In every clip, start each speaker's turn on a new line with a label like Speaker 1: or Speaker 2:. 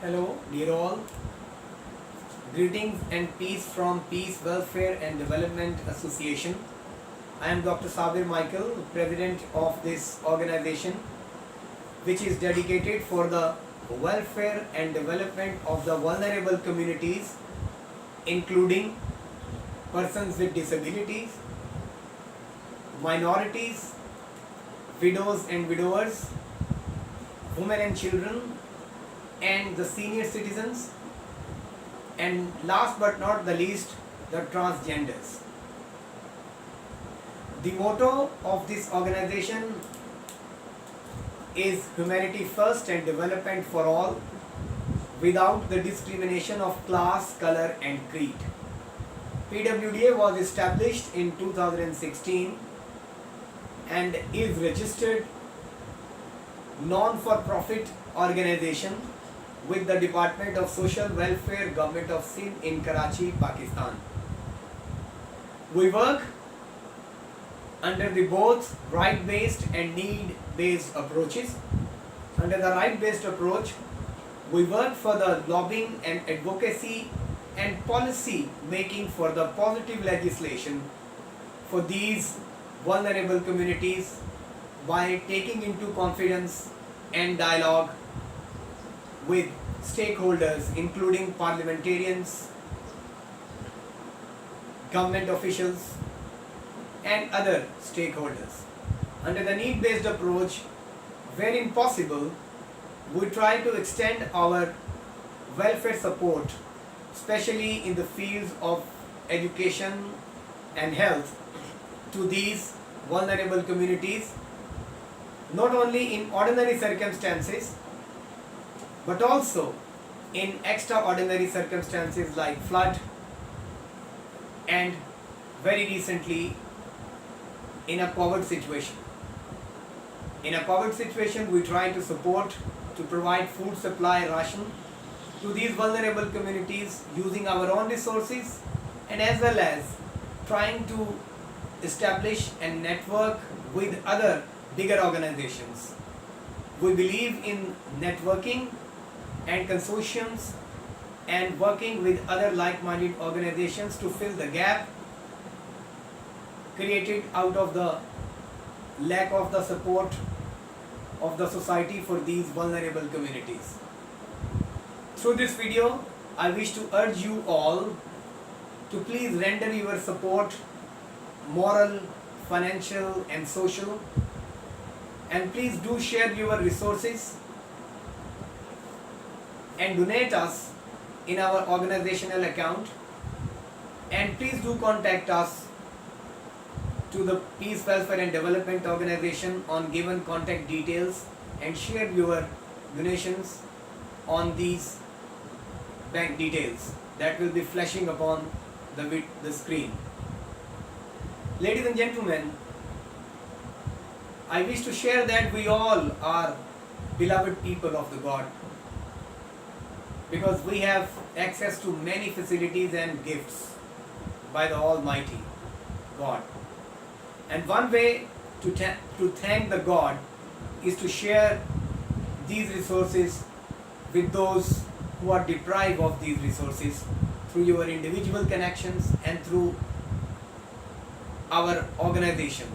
Speaker 1: Hello, dear all. Greetings and peace from Peace, Welfare and Development Association. I am Dr. Sabir Michael, President of this organization, which is dedicated for the welfare and development of the vulnerable communities, including persons with disabilities, minorities, widows and widowers, women and children, and the senior citizens, and last but not the least, the transgenders. The motto of this organization is humanity first and development for all, without the discrimination of class, color and creed. PWDA was established in 2016 and is registered non-for-profit organization with the Department of Social Welfare, Government of Sindh in Karachi, Pakistan. We work under the both right-based and need-based approaches. Under the right-based approach, we work for the lobbying and advocacy and policy making for the positive legislation for these vulnerable communities by taking into confidence and dialogue with stakeholders including parliamentarians, government officials and other stakeholders. Under the need-based approach, wherein possible, we try to extend our welfare support, especially in the fields of education and health, to these vulnerable communities, not only in ordinary circumstances, but also in extraordinary circumstances like flood, and very recently in a COVID situation. In a COVID situation, we try to support, to provide food supply, ration to these vulnerable communities using our own resources, and as well as trying to establish a network with other bigger organizations. We believe in networking and consortiums and working with other like-minded organizations to fill the gap created out of the lack of the support of the society for these vulnerable communities. Through this video, I wish to urge you all to please render your support, moral, financial and social, and please do share your resources and donate us in our organizational account, and please do contact us to the Peace, Welfare and Development Organization on given contact details and share your donations on these bank details that will be flashing upon the screen. Ladies and gentlemen, I wish to share that we all are beloved people of the God, because we have access to many facilities and gifts by the Almighty God. And one way to thank the God is to share these resources with those who are deprived of these resources through your individual connections and through our organization.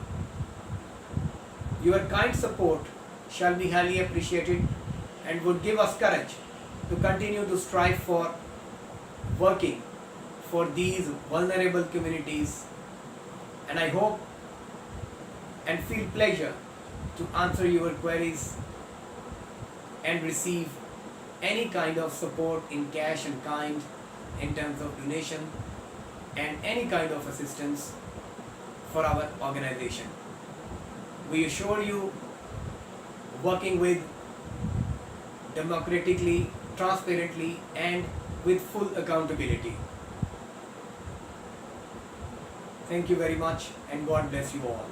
Speaker 1: Your kind support shall be highly appreciated and would give us courage to continue to strive for working for these vulnerable communities, and I hope and feel pleasure to answer your queries and receive any kind of support in cash and kind in terms of donation and any kind of assistance for our organization. We assure you, working with democratically, transparently and with full accountability. Thank you very much and God bless you all.